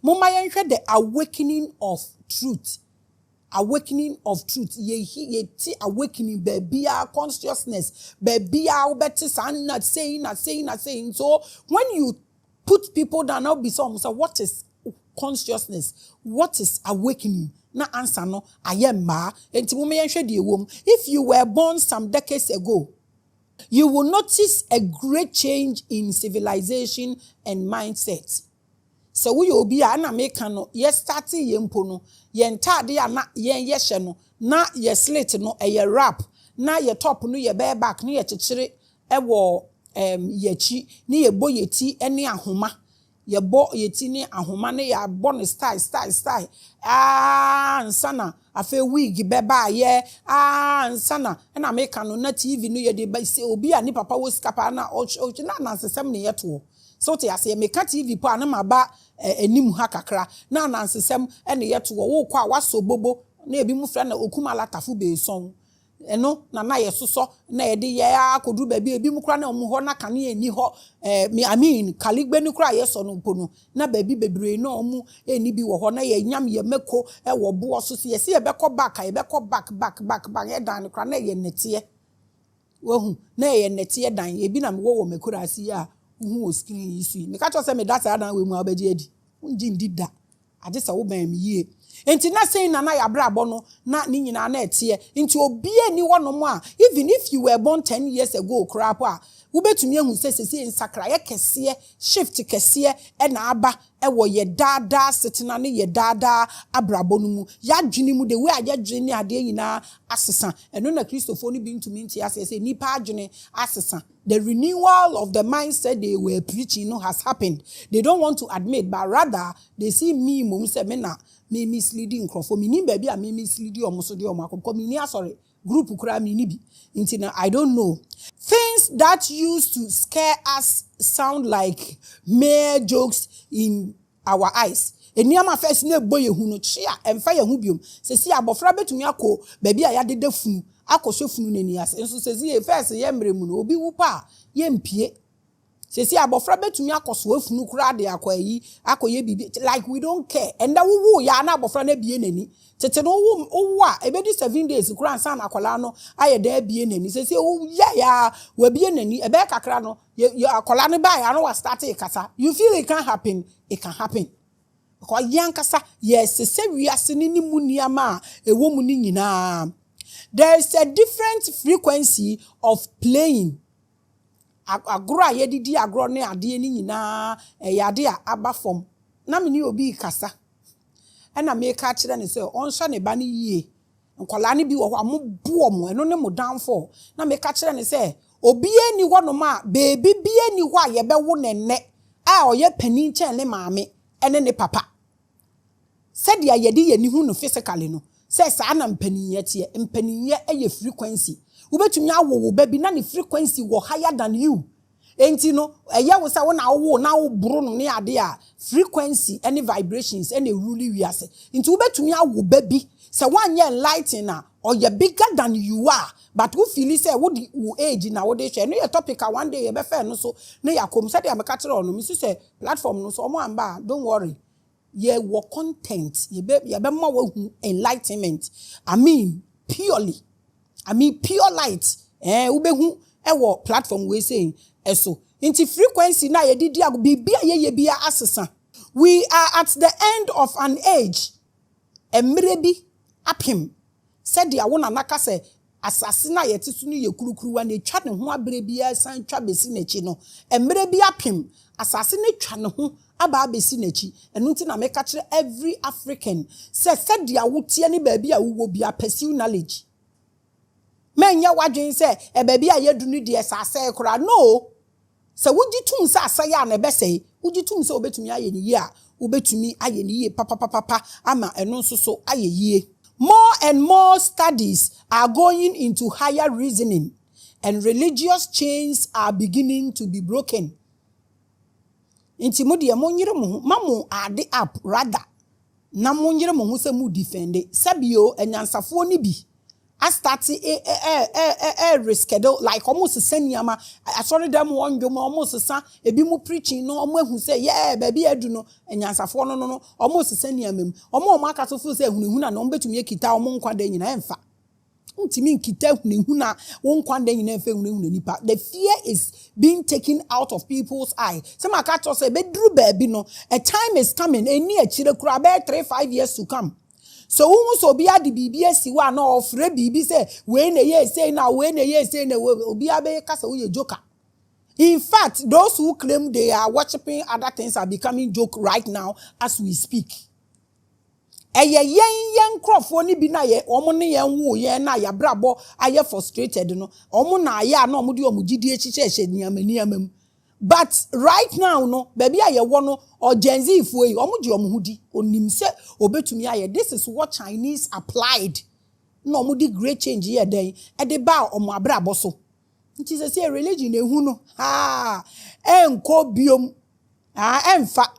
Mama yenhwe the awakening of truth. Awakening of truth. Ye ti awakening bebia consciousness. Bebia ubeti not saying. So when you put people down, now be so what is consciousness? What is awakening? Na answer no, I am ma. If you were born some decades ago, you will notice a great change in civilization and mindset. So we will be an American, yes, starting yempono, yen tadi na yen yesheno, na ye slate no, a ye rap, na ye top no ye bear back, ni ye chichiri, ye chi, ni ye boy ye tea, any ahuma. Ye bo ye tini ahoma ne ya born style. Nsana afe wig beba ye nsana na make no na TV no ye de ba se obi ani papa wo skapa na o na nsesem ne yeto so te ase make TV po na maba enim ha kakra na nsesem ne yeto wo kwa waso bobo na ebi mu fra na okumala tafu be son eno na ye soso na ye de ye akodu ba bi ebi mu kra na omu ho na kane eni ho kaligbe ni kra ye so no mpono na ba bi bebre na omu eni bi wo ho na ye nyam ye meko e wo bo so ye se ye beko back ye dan kra na ye netie wohu na ye netie dan ebi na me wo mekura asi a hu o screen yi su me ka cho se me data dan we mu abaji edi unji ndida ade se wo ban me yie enti na say na ya brabo no na ni nyina na etie enti obi ani wonom a even if you were born 10 years ago crap a ubetumi ehu sesese nsakra ye kese shift kese e na aba e wo ye dada setina ne ye dada abrabo no mu ya dwene mu de we aye dwene ade nyina asesa eno na Christopher ni bi ntumi nti asese nipa adwene asesa. The renewal of the mindset they were preaching has happened. They don't want to admit, but rather they see me me misleading crofo me ni baby me misleading omoso de omakoko me ni sorry group kura me ni bi nti I don't know. Things that used to scare us sound like mere jokes in our eyes. Eniama first na boy hu no chia emfa ye hu biom sesi abofra betumi akọ baby a yadede funu akọhwe funu nani ase enso sesi e first ye mremu no obi wupa ye mpie sesi abofra betumi akọso afunu kura de akọyi akọye bibi like we don't care enda wuwu ya na abofra na bie nani tete no owu a ebedi 7 days kura ansa na akola no aye da bie nani sesi owu ya wa bie nani ebe kakra no ya akola ne ba ya no wa start kasa you feel it can happen because yankasa yes se wiase ni mu niama ewo mu ni nyina. There is a different frequency of playing. Agro a yedidi agro ne ade ni nyina yade a aba form na me ni obi kasa e na me ka kire ne se onhwa ne ba ne yie nkola ne bi wo amobo mo eno ne mo downfall na me ka kire ne se obi ani wono ma baby bi ani ho a ye be wo ne ne a oye pani chen ne maame ene ne papa said ya yedi ye ni hu no physically no say sa na mpaniye tie mpaniye eye frequency ubetumi awo ba bi na ne frequency wo higher than you enti no eye wo say wo na wo buru no ne ade a frequency any vibrations any rule we ase enti ubetumi awo ba bi say one year enlighten or you bigger than you are but who feel say wo age na wo dey share no your topic one day you be fair no so na yakom say dey am ka kire no mi say platform no so omo amba don't worry. Ye wo content ye be more enlightenment pure light ubehu ewo platform we saying eso inti frequency na ye didi ago bibia ye bia asesa. We are at the end of an age emrebi apim said dia wona naka se asase na ye tisu ni ye kurukuru wa na twa ne ho abere bia san twa besi na chi no emrebi apim asase ne twa ne ho aba besi na chi enu nti na me ka kire every African said dia wotie ni ba bia wo bia pursue knowledge menya wadwen se e ba bia ye dunu de asase kora no se wuji tum se asaya na be sei wuji tum se obetumi aye ni ye a obetumi aye ni ye papa ama enu nso so aye yie. More and more studies are going into higher reasoning and religious chains are beginning to be broken. Inti mudi ya monyire mu mamu ade up rather na monyire mu se mu defend sabio enyansafo ni bi I started reschedule like almost senior. I saw them one you almost sa a bimu preaching no who say yeah baby I do no and yansa for no almost senior mem omo maka so feel say hunhuna no betumi kita omo nkwa den nyina emfa ntimi kita hunhuna won nkwa den nyina emfa hunhuna nipa. The fear is being taken out of people's eye. Some aka to say bedru baby no a time is coming eni akire kura be 3-5 years to come. So who so be at the BBS wa no ofre bibi say we na ye say na we na ye say na obi abe kasa we joker. In fact, those who claim they are worshiping other things are becoming joke right now as we speak. Eye yen crofo ni bi na ye omo ne yen wo ye na ya brabo aye frustrated no omo na ya na omo di omo gidie chiche niamam. But right now no baby aye wo no or Gen Z fo yi omo di omo hudi onim se obetumi aye. This is what Chinese applied. No omo di great change here den e de ba omo abrabo so. Nti se say religion ehu no enko biom emfa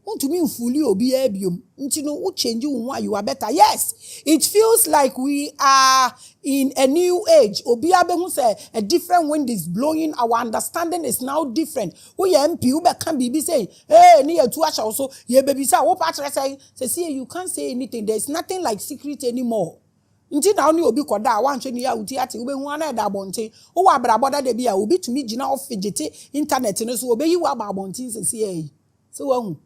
untumi mfuli obi ebiom nti no wo change wo you are better. Yes, it feels like we are in a new age. Obi abehu say a different wind is blowing. Our understanding is now different. Wo ye mp wo be kan bibi say ni ye tu asha so ye baby say wo pa say see you can't say anything. There's nothing like secret anymore. Nti na oni obi koda a wanhwe ni ya uti ate obehu ana da abonten wo wa braboda da bia obi tumi gina ofigete internet no so obeyi wa ba abonten sesi so wahu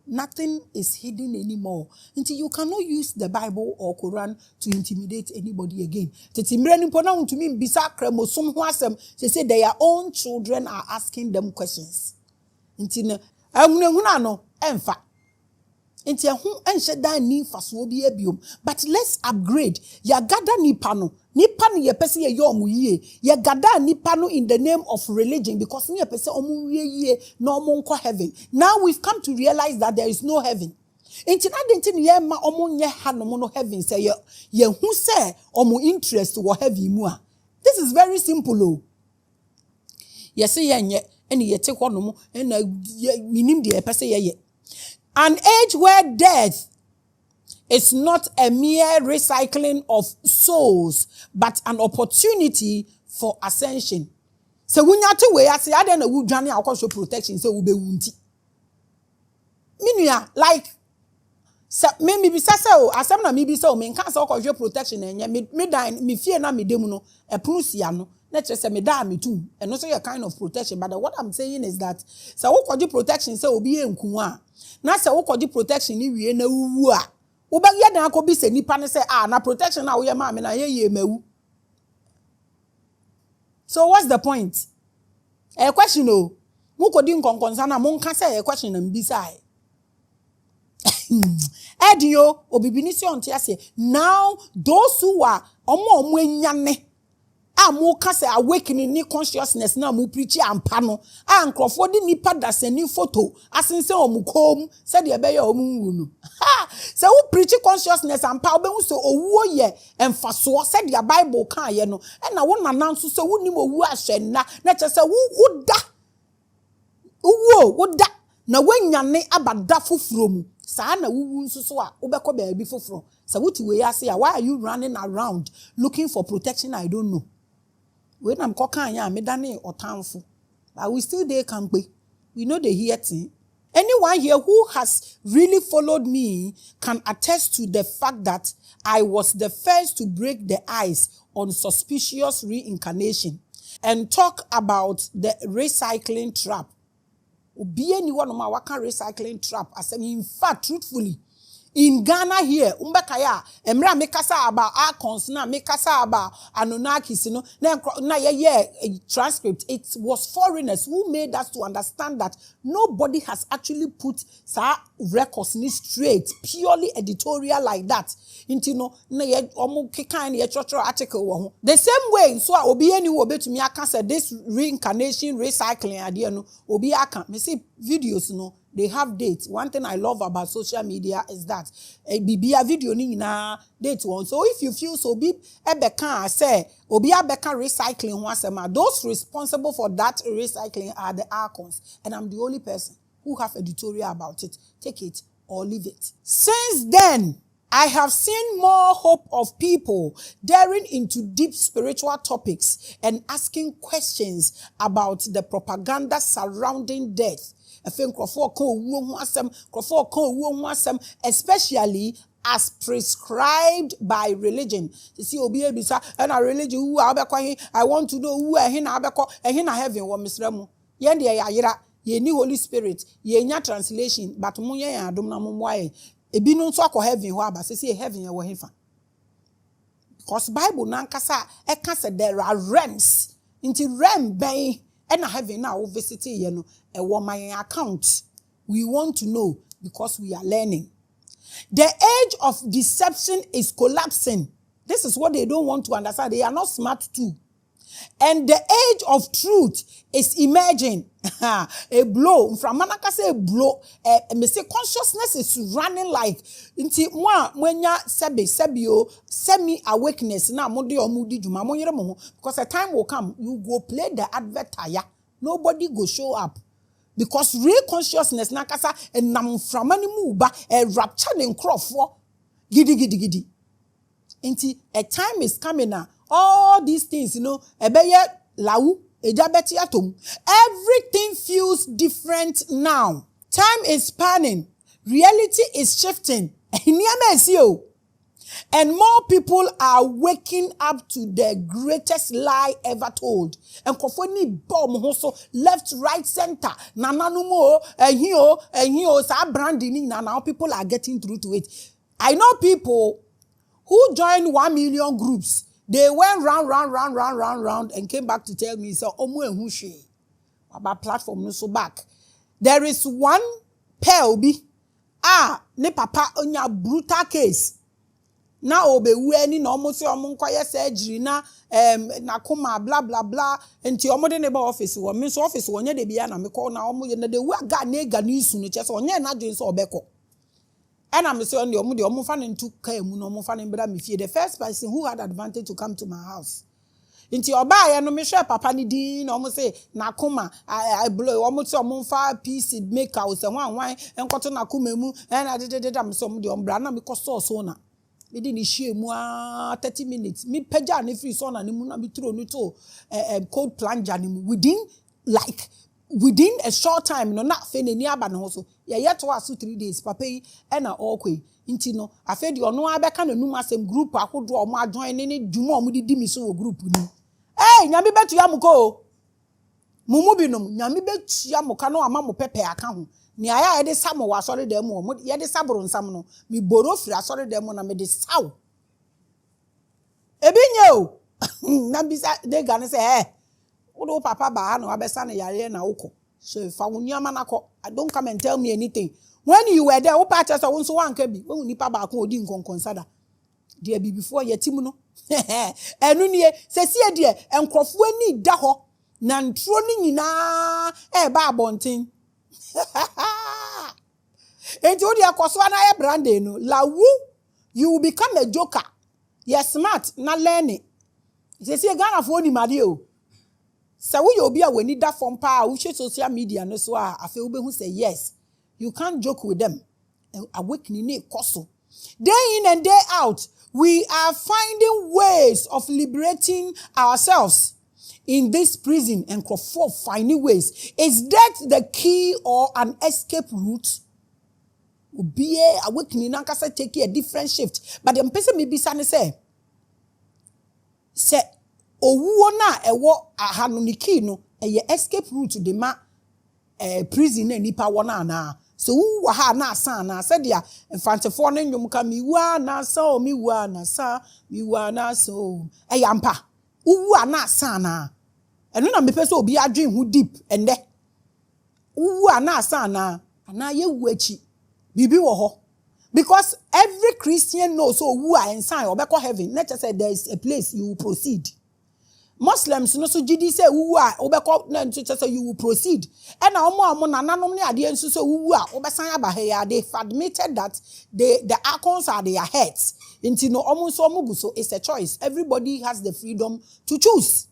nothing is hidden anymore. Until you cannot use the Bible or Quran to intimidate anybody again. Teti mre ni pona untumi mbisa kremosom ho asem say their own children are asking them questions. Nti na ehunahuna no emfa. Nti ehun enhye dan ni faso obi abiom. But let's upgrade. Ya gada nipa no ye pese ye yomu ye. Ya gada nipa no in the name of religion because ni ye pese omu ye no omu nko heaven. Now we've come to realize that there is no heaven. Nti na denti ni ye ma omu nye ha no heaven say ye hu say omu interest wo heaven mu a. This is very simple o. Ye say ye nye eni ye te ho no mu na minim de ye pese ye. An age where death is not a mere recycling of souls, but an opportunity for ascension. So when you to where I say I don't know who Johnny show protection, so we be wunti. Minya like maybe so asem na maybe so me can so show protection and me die me fear na me demu no e prusia no na che say me die me too and also your kind of protection. But what I'm saying is that so wo protection say obi enku a na se wo protection ni wie na wuwu a wo ba ye dan akobi se nipa ne say na protection na wo ye ma me na ye mawu. So what's the point? A question o mo kodi nkonkonsa na mo nka say a question na mbisa Edio obibini si onti ase. Now those who are omo enyane mo kase awakening ni consciousness na mo preach ampa no nkrofo di nipa dasani photo asense omukom se de ebe ye omunwu no se wo preach consciousness ampa obehu so owuo ye emfaso se de Bible kan ye no na wo nananso se wo nim owu ahwenna na che se wo da na wanyane abada foforo mu sa na wuwu nso so a obekọ baabi foforo se wuti we ase why are you running around looking for protection? I don't know. When I'm talking, me dane otanfo, but we still there can be. We know the hear thing. Anyone here who has really followed me can attest to the fact that I was the first to break the ice on suspicious reincarnation and talk about the recycling trap. Obi anyone ma waka recycling trap. I said, in fact, truthfully, in Ghana here, umbekaya, emra mekasa about icons na mekasa about Anunnakis, na transcript. It was foreigners who made us to understand that nobody has actually put records ni straight, purely editorial like that. Into na article. The same way, so obi any obe to me I can say this reincarnation recycling idea no obi aka me see videos no. They have dates. One thing I love about social media is that bibia video ni na date one. So if you feel so big ebeka say obi abeka recycling one those responsible for that recycling are the icons, and I'm the only person who have editorial about it. Take it or leave it. Since then, I have seen more hope of people daring into deep spiritual topics and asking questions about the propaganda surrounding death. Especially as prescribed by religion. You see, obi ebisa, and a religion who I want to know who na heaven wo misremu. Yen de ya yira, ye ni Holy Spirit, ye nya translation, but munye ya adom na mumwaye. Ebi no nso akọ heaven ho aba, say heaven ye wo hefa. Because Bible nankasa eka say there are realms. Inti realm ben and heaven na wo visit ye no e wo my account. We want to know because we are learning. The age of deception is collapsing. This is what they don't want to understand. They are not smart too. And the age of truth is emerging. A blow. From Manaka say a blow. Me say consciousness is running like inti when ya sebio semi awakeness na modi omudi juma mo yere mo because a time will come you go play the advert tire. Nobody go show up. Because real consciousness nakasa enam from any move ba a rapture in crofo gidi. Inti a time is coming now. All these things, ebeye lawu ejabeti atom. Everything feels different now. Time is spanning. Reality is shifting. And more people are waking up to the greatest lie ever told. And kofoni bomb also left, right, center. Nananumo, and sa branding. Now people are getting through to it. I know people who joined 1 million groups. They went round and came back to tell me, so omu ehushi about platform no so back. There is one pelbi. Ne papa onya brutal case. Na obe weni na omo se omo nkoye surgery na koma blah blah blah enti omo de neighbor office wo me so office wo nya de bia na me call na omo ye na de wa ga na ega ni su no che so onye na dwen so obeko. And I'm saying the omu fan into kemu no omu fan mbra me fie. The first person who had advantage to come to my house. Inti oba ya no me share papa ni din no omu say na koma I blow omu say omu fa piece maker o say wan enkoto na koma mu and I did am so omu de ombra na me koso so na. Me di ni hie mu 30 minutes. Me peja ni free so na ni mu na me throw no to cold plunger ni mu within a short time no not fe ni aba no so ye yet to aso 3 days papa yi e na okwe nti no afa di ono abeka na num asem group akodo o mo join ni dwuma o mo di mi so group ni nyame betu ya muko mumu binom nyame betu ya muka no ama mo pepe aka ho ni aya ye de samo wa sori dem mo ye de sabro nsam no mi boro firi asori dem na me de saw ebinye o na bisa de gane say Odo papa ba na wabesa na yare na uko. So if I don't come and tell me anything. When you were there, o pa chesa won so wan ka bi. When nipa ba ko odi nkonkonsada. There be before yetim no. Enu nie se sie de enkrofo ani da ho na ntro ni nyina ba abonten. Enti odi akoso na e brande no. Lawu you will become a joker. You're smart na learning. Se sie Ghana for ni made o. So we obi a weni da from power we social media no so afi we hu say yes you can't joke with them awakening ne koso day in and day out we are finding ways of liberating ourselves in this prison and for finding ways. Is that the key or an escape route? Obi awakening na kasa take a different shift but the person may be say owuo na ewo ahanu ni key no eye escape route de ma prison na nipa wona na so wu ha na asa na se dia mfantefo no nwum ka mi wa na sa o mi wa na sa mi wa na so yampa wu na asa na eno na mepese obi adwen hu deep ende wu na asa na ana ye wu achi bibi wo ho because every Christian knows so wu a ensign obekọ heaven let us say there is a place you will proceed. Muslims no so gidi say wuwu a obekọ na nso say you will proceed and na omo nananom ne ade nso so wuwu a obesan aba here they admitted that the accounts are their heads nti no omo so omo so it's a choice. Everybody has the freedom to choose.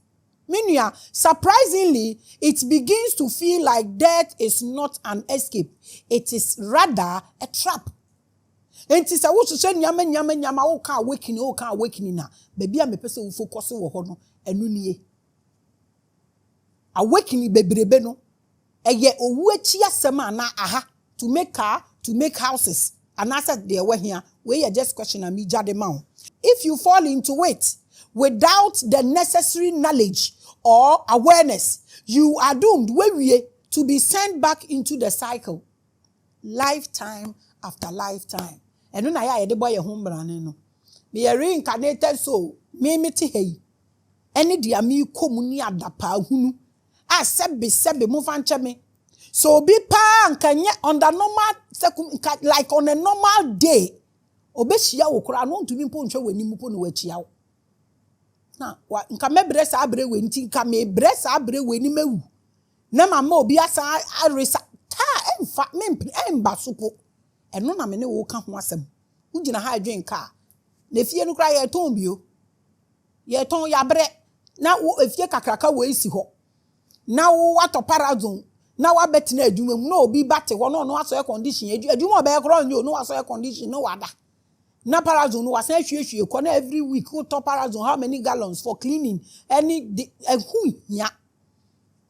Meaning, surprisingly, it begins to feel like death is not an escape. It is rather a trap. Enti se wo hwehwe nyama wo ka awakening na baby a mepese wo focus wo ho no enu nie awakening bebrebe no eye owu achi asem ana aha to make car, to make houses and asset there were here where you just question and me jade ma. If you fall into it without the necessary knowledge or awareness, you are doomed to be sent back into the cycle lifetime after lifetime. And when I the boy home brand be a reincarnated soul, me ti hey. Any dia mi komuni adapa hunu. A sebe move and me. So be pa nkanye on the normal like on a normal day. Obeshia wo kura no ntumi mpo ntwe wani mpo no wachia wo. Na wa nka mebre sa abre we nti nka me bre sa abre we ni mewu. Na mama obi asa aresa ta emfa me emba sopo. Eno na me ne wo ka ho asem. Ugina ha adwen ka. Na fie no kra ye ton bio. Ye ton ya bre. Na wo efie kakraka wo esi ho. Na wo wato parazon. Na wa betina adwuma mu na obi bate ho no aso air condition adwuma oba ekro nyo no aso air condition no wada. Na parazon no wasan hwehwe ko na every week who top parazon how many gallons for cleaning any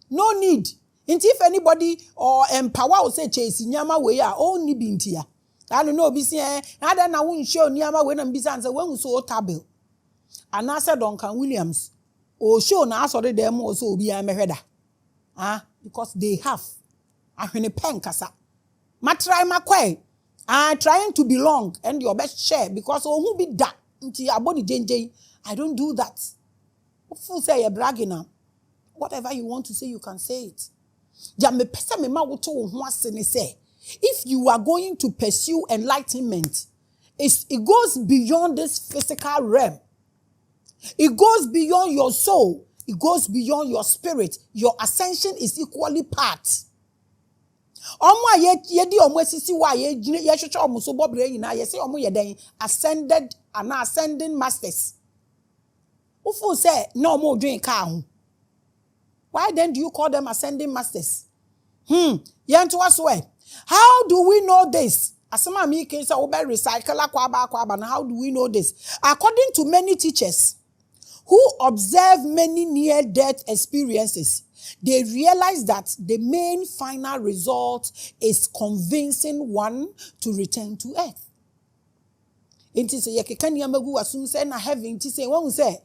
no need. If anybody or empower will say chase nyama we are only bintia. I don't know be say I don't know show nyama we na bisa say when so table. And I said Duncan Williams o show na asori dem also obi amehweda. Because they have ahwene pen kasa. Ma try makwe. Trying to belong and your best share because who be that nti abodi jenje. I don't do that. Who say you're bragging now? Whatever you want to say, you can say it. If you are going to pursue enlightenment, it goes beyond this physical realm. It goes beyond your soul. It goes beyond your spirit. Your ascension is equally part. Ascended and ascending masters. Who say no more drink car? Why then do you call them ascending masters? How do we know this? How do we know this? According to many teachers who observe many near-death experiences, they realize that the main final result is convincing one to return to earth. It is a yakaniamagu assume say na heaven, it is a one say,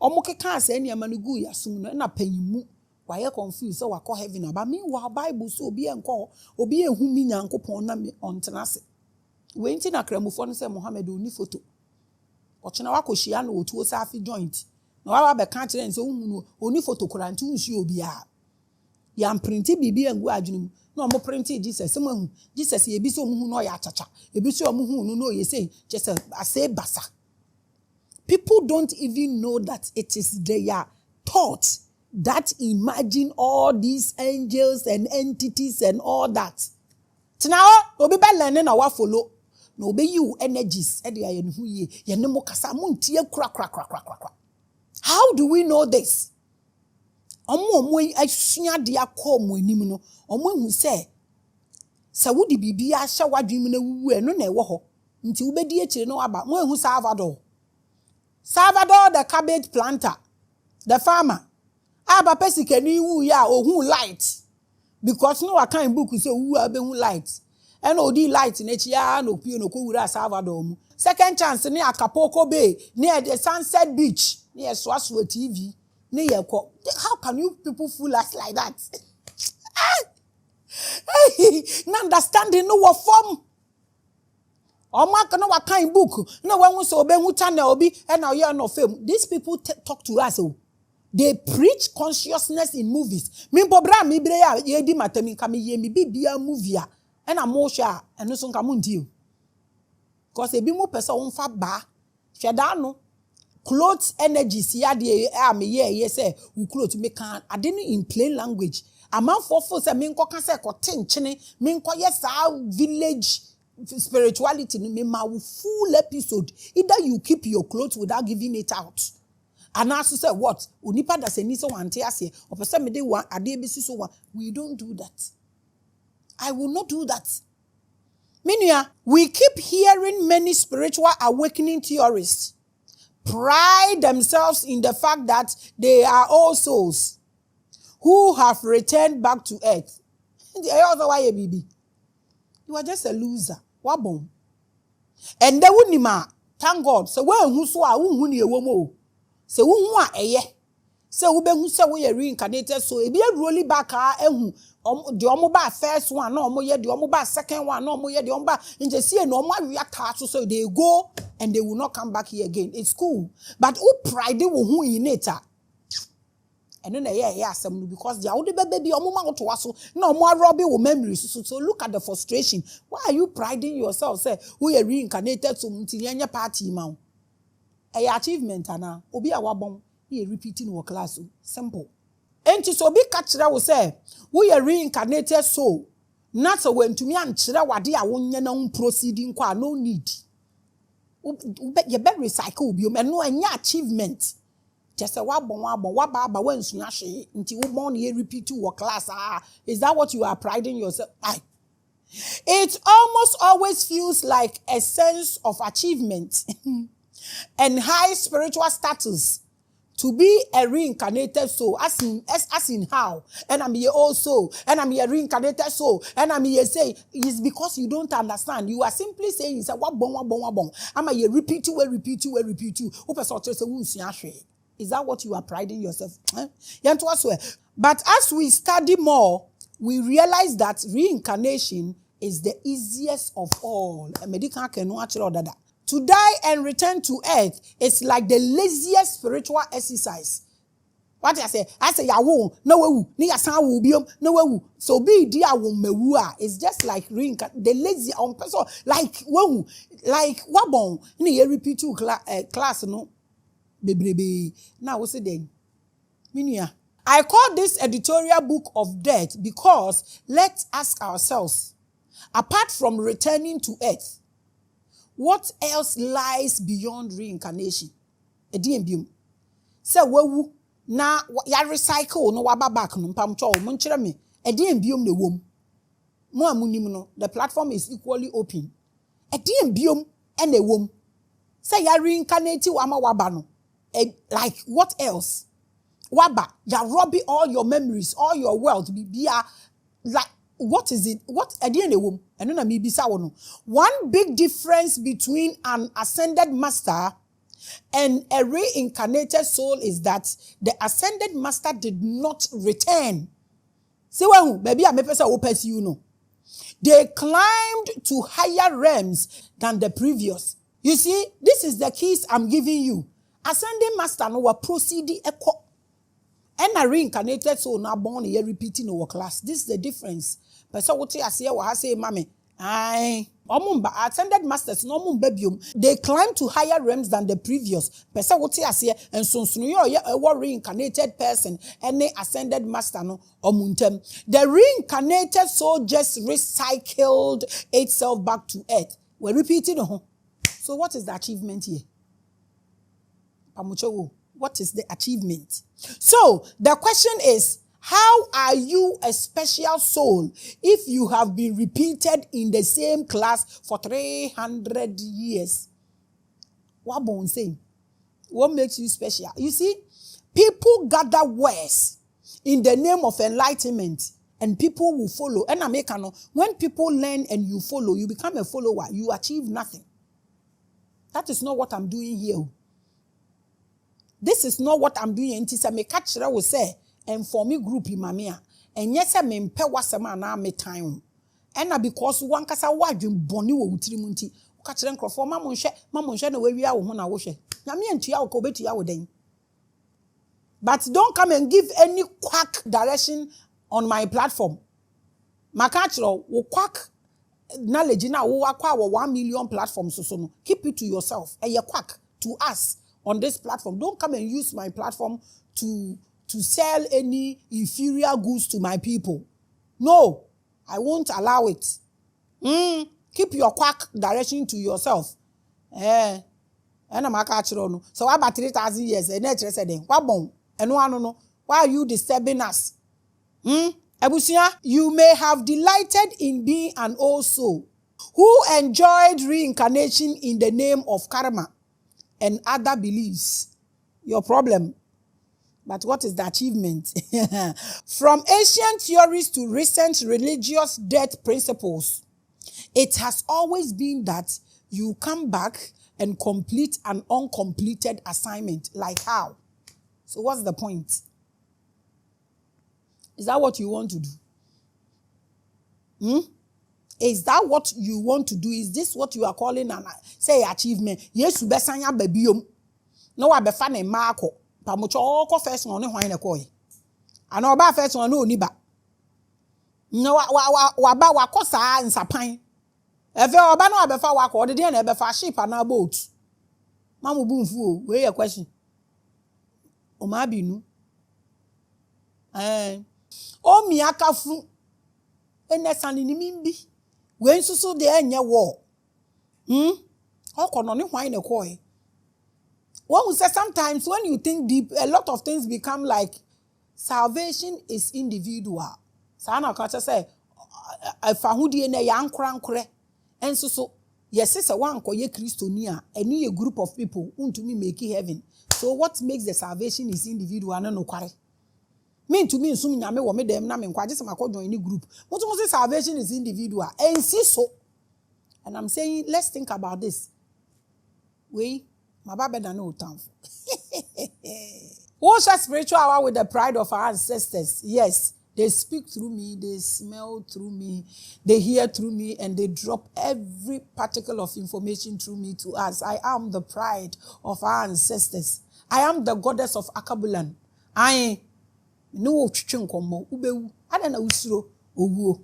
Omoke say any amanugu assume na penyimu. Why you confused so I call heaven about me while Bible so be and call obi a whom me uncle pon on tenase. Went in a cramofon say Mohammed ni photo. Ochinawa shiano to safi joint. No I be country and so only photo quarantine she obia. Yam printed bibi and go adjunum. No more printed Jesus. Someone Jesus ye be so mu no ya chacha. Ye be so mu no ye say just I say basa. People don't even know that it is their thoughts that imagine all these angels and entities and all that. Now, obi be learning our follow. No be you energies. How do we know this? Who say, Saudi Bibia shawa dream no na ewo ho. Nti ubedi echire no aba. Mo ehu Salvador. Salvador the cabbage planter. The farmer. Aba pesikeni wu ya ohun light because no akan book say wu abehun light and odi light na echi ya no pie no ko wura Salvador mu second chance ni Acapulco Bay near the Sunset Beach near Swaswo TV near ko. How can you people fool us like that? No understanding no what form Oma no akan book no when so obehun channel obi and now you no fame. These people talk to us. They preach consciousness in movies. Mimpo bra mi bre ya ye di matemi kami ye mi bibia movie a na mo hwa eno so nka mo nti o. Because ebi mo pese won fa ba hweda no clothes energies ya de me ye say we clothes me can ade no in plain language. Amanfo fo say me nko ka say ko tenchene me nko yes village spirituality no me ma full episode. Either you keep your clothes without giving it out. And also say what? Unipa da se ni so wante ase. Opese me de one ade besi so one. We don't do that. I will not do that. Minua, we keep hearing many spiritual awakening theorists pride themselves in the fact that they are all souls who have returned back to earth. You are just a loser. Wabon. And they wouldn't ma. Thank God. So when who saw a woman ye womo. So who eye. So we who say we are reincarnated. So if you really back the omoba first one, no more yet the omoba second one, no more yet the omba in the sea no more react so they go and they will not come back here again. It's cool. But who pride who in it? And then because the older baby omuma to us no more robbing with memories. So look at the frustration. Why are you priding yourself? Say we are reincarnated to Mutiliania party man. A achievement ana obi awabon he repeating our class. Simple. Enti so be catchera will say we are reincarnated soul. Not so when to me and chira wadi a wonye proceeding kwa no need. You better recycle you and no any achievement. Just a wabba when sunyashi until you born here repeat to your class. Is that what you are priding yourself? It almost always feels like a sense of achievement and high spiritual status to be a reincarnated soul, as in how, and I'm here also, and I'm here reincarnated soul, and I'm here saying it's because you don't understand. You are simply saying it's a wabon. I'm here repeat you. Is that what you are priding yourself? But as we study more, we realize that reincarnation is the easiest of all. To die and return to earth is like the laziest spiritual exercise. What I say, ya won't, no way, ni asan will be no way. So be dear wumewua. It's just like the lazy on person, like woo, like wabon, ni repeat to class, no, baby. Now what's it then? Minia. I call this editorial book of death because let's ask ourselves, apart from returning to earth, what else lies beyond reincarnation? Say wewu na ya recycle no waba back no mpamcho mo nkyere me biom ne wom. Mo amunim no, the platform is equally open. Biom ene wom. Say ya reincarnate wama waba no. Like what else? Waba ya robbing all your memories, all your wealth bibia like what is it? What wom? One big difference between an ascended master and a reincarnated soul is that the ascended master did not return. See when baby I make opens you know. They climbed to higher realms than the previous. You see, this is the keys I'm giving you. Ascended master no proceeding echo. And a reincarnated soul now born here repeating our class. This is the difference. But so what I say, Maame, ascended masters no mumbebium. They climb to higher realms than the previous. But so what I say, and so a reincarnated person, any ascended master no omuntem. The reincarnated soul just recycled itself back to earth. We're repeating. So what is the achievement here? What is the achievement? So the question is, how are you a special soul if you have been repeated in the same class for 300 years? What bon saying? What makes you special? You see, people gather words in the name of enlightenment and people will follow. And when people learn and you follow, you become a follower. You achieve nothing. That is not what I'm doing here. This is not what I'm doing. Until me catch will say, and for me group in Maame, and yes, I mean, pay was a man me time. And because one kasa wadwin boni wo wutiri munti, catch them for mamun no way we are when I wash it. Yami and Tia will go to your day. But don't come and give any quack direction on my platform. Makachro will quack knowledge now, who acquire 1 million platforms so keep it to yourself. And you quack to us on this platform. Don't come and use my platform to sell any inferior goods to my people. No, I won't allow it. Keep your quack direction to yourself. And I'm a so about 3,000 years, and nature said, what bon? And no, why are you disturbing us? Ebusia, you may have delighted in being an old soul who enjoyed reincarnation in the name of karma and other beliefs. Your problem. But what is the achievement? From ancient theories to recent religious death principles, it has always been that you come back and complete an uncompleted assignment. Like how? So what's the point? Is that what you want to do? Is that what you want to do? Is this what you are calling an say achievement? Yes, you besanya babium. No, I be fan a marco. Pamucho ko first one ne hwan na koy. Ana oba first one no niba. No wa ba wa kosa nsapan. Efe oba no abefa wa ko de na ebefa ship na boat. Mamu bu nfu o, we your question. O ma binu. O mi akafu. Ene sanini mimbi. We nsusu de enye wo. Okono ne hwan na koy. One will say sometimes when you think deep, a lot of things become like salvation is individual. Sana kacha say fahudie na ya nkra and so yes is a one ko ye Christonia and a group of people to me make heaven. So what makes the salvation is individual no kware. Me to me nsum nyame wo me dem na me nkwa just makọ join any group. But say salvation is individual. And so and I'm saying let's think about this. My Baba no time. What's a spiritual hour with the pride of our ancestors? Yes, they speak through me, they smell through me, they hear through me, and they drop every particle of information through me to us. I am the pride of our ancestors. I am the goddess of Akabulan. I know chuchunkomo ubewu. I don't know usro owo.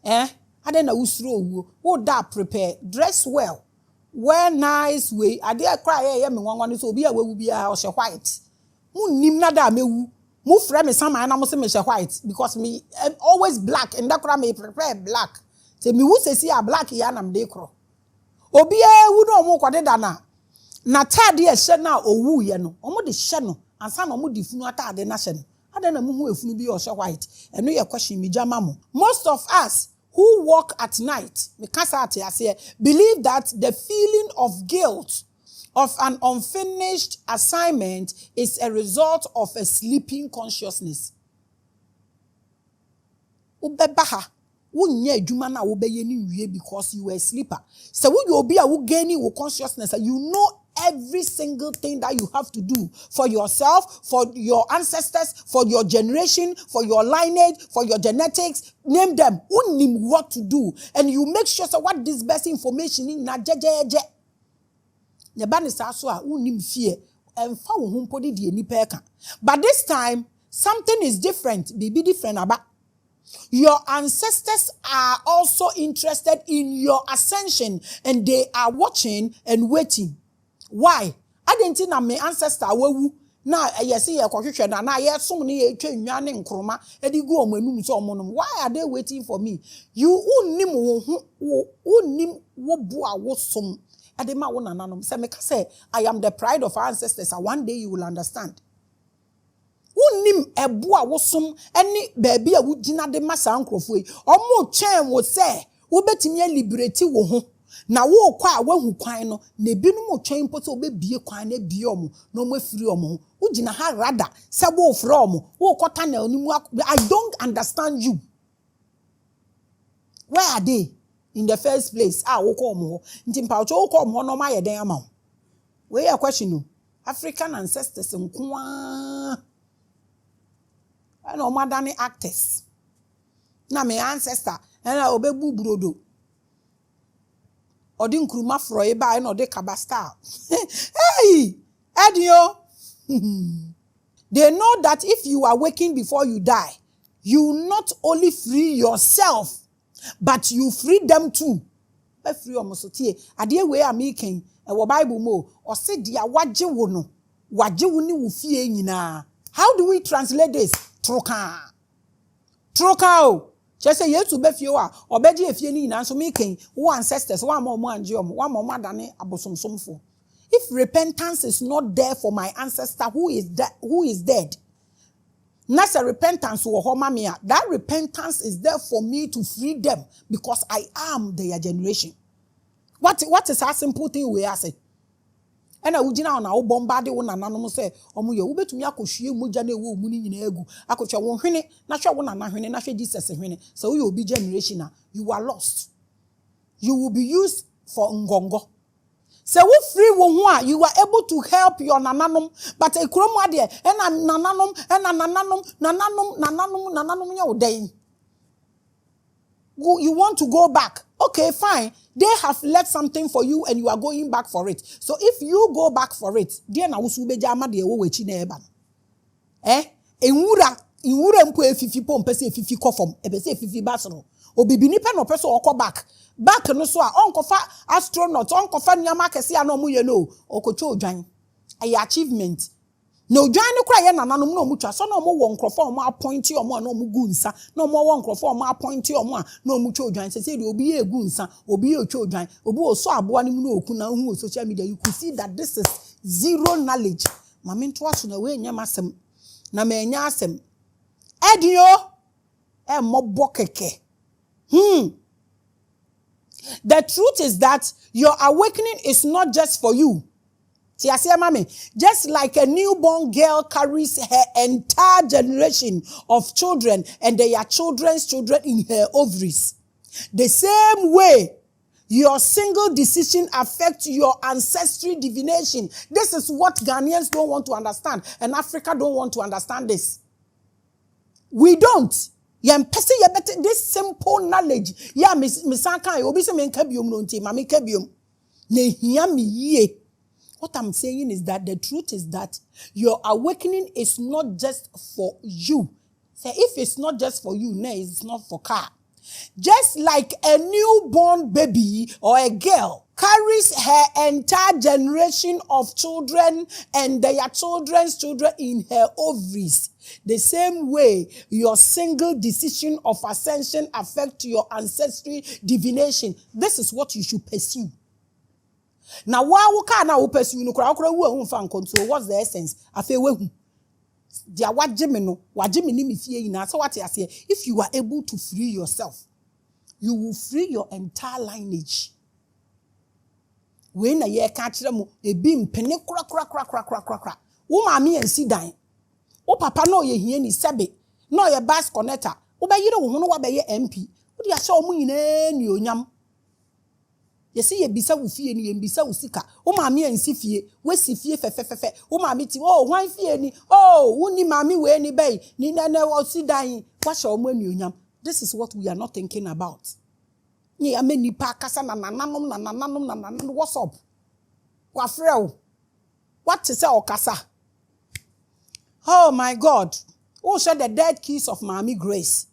I don't know usro owo. What that prepare? Dress well. Wear nice way. I dare cry me one so be a we be a white. Mu nim na da mewu. Mu frame me some na mo se me white because me always black and that cry me prepare black. Say me who say see a black ya na me dey kro. Obi e wu no mo kwade da na. Na tade e hye na owu ye no. Omo de hye no ansa na omo de funu atade na hye no. Ade na mu hu efunu bi o hye white. Eno ye question me jama mo. Most of us who walk at night, believe that the feeling of guilt of an unfinished assignment is a result of a sleeping consciousness. Ubebaha, wunye adwuma na wobeye ni wie because you were a sleeper. So you obi a wo gaining wo consciousness, you know every single thing that you have to do for yourself, for your ancestors, for your generation, for your lineage, for your genetics, name them. Unim what to do. And you make sure so what this best information in na jejeje. Nebani saswa unim fear and fa wo humpo di ni peka. But this time something is different. Be different about. Your ancestors are also interested in your ascension and they are watching and waiting. Why? I didn't think my ancestor wewu na yesi ye kwahwehwe na ye som ne ye twa nwa ne nkroma edi go omanum so omonum. Why are they waiting for me? You unnim wo unnim wo bu a wo som ade ma wo nananom se meka say I am the pride of our ancestors and one day you will understand. Unnim ebo a wo som eni baabi a wo gina de ma sa nkrofo yi omo twen wo se wo betimi liberate wo ho. Na wo kwa wahu kwan no na binu mo twen poto obebie kwan na bie omo no mo afiri omo wo gina ha rada se wo ofre omo wo kota na onimu. I don't understand you. Where are they in the first place? Wo ko omo nti mpawcho wo ko omo no ma ye den ama. We your question no. African ancestors nko ana o madani actors. Na me ancestor na obebu brodo. Odi nkruma froye ba na odi kabasta. Hey, Edio. They know that if you are waking before you die, you not only free yourself, but you free them too. Be free omosotie. Ade we am making e wo Bible mo, o se dia waje wo no. Waje wo ni wo fie nyina. How do we translate this? Troka. Troka. Just say yes to be few obeji efie ni nyina so making wo ancestors one more anje omo one more adane abosomsomfo. If repentance is not there for my ancestor who is dead, That's a repentance wo ho mame a. That repentance is there for me to free them because I am their generation. What is a simple thing we are say? And I would na wo bombard wo nananom say omo ye wo betumi akohwie mogya na ewo mu ni nyina egu akohwe wo hwene na hwe wo nana hwene na hwe Jesus hwene so we obi generation you are lost. You will be used for ngongo. So we free wo ho you are able to help your nananom but ekrom ade e na nananom nya wo den. You want to go back. Okay, fine. They have left something for you and you are going back for it. So if you go back for it, dear na usubeja ama de wo wechi na eba. Enwura mpo efifi pompe se efifi kofom, ebe se efifi basoro. Obibini pe no person okọ back. Back no so a onkofa astronaut, onkofa nyama kese a no mu ye no, okocho odwan. Ay achievement. No join no cry na nanom no mu twa so no mo wo nkrofo o mo appoint o mo na o mu gu nsa no mo wo nkrofo o mo appoint o mo na o mu twa odwan se de obi ye gu nsa obi ye twa odwan obi o so aboa ni mu na oku na hu social media you could see that this is zero knowledge mame nto aso na we nyam asem na ma enya asem edio e mobo keke the truth is that your awakening is not just for you. Just like a newborn girl carries her entire generation of children and their children's children in her ovaries. The same way, your single decision affects your ancestral divination. This is what Ghanaians don't want to understand, and Africa don't want to understand this. We don't. This simple knowledge. Yeah, Misanka, obi se me nkabiom no nti, mame kabiom. Ne hia me ye. What I'm saying is that the truth is that your awakening is not just for you. So if it's not just for you, no, it's not for car. Just like a newborn baby or a girl carries her entire generation of children and their children's children in her ovaries. The same way, your single decision of ascension affects your ancestral divination. This is what you should pursue. Now, why we can't now pursue no crowd who fan control? What's the essence? I feel we dia wajimeno, wajimini mi fie ina. So what I say, if you are able to free yourself, you will free your entire lineage. When a year catch them, a beam penny crack. Wo mami and see dying. O papa no ye here ni sebe, no ye bus connector. O ba yiro wo no wa be ye MP. Wo dia sha omu nyina ni onyam. Ye see ye bisa wo fie ni ye bisa wo sika. O maami ansi fie, we si fie fe. O maami ti oh wan fie ni. Oh, wo ni maami we ni bay. Ni na wo si dan. Wa sha omu ni onyam. This is what we are not thinking about. Ni ame nipa kasa na nananom what's up? Kwa frɛ what is our kasa? Oh my God. Who said the dead keys of Maame Grace?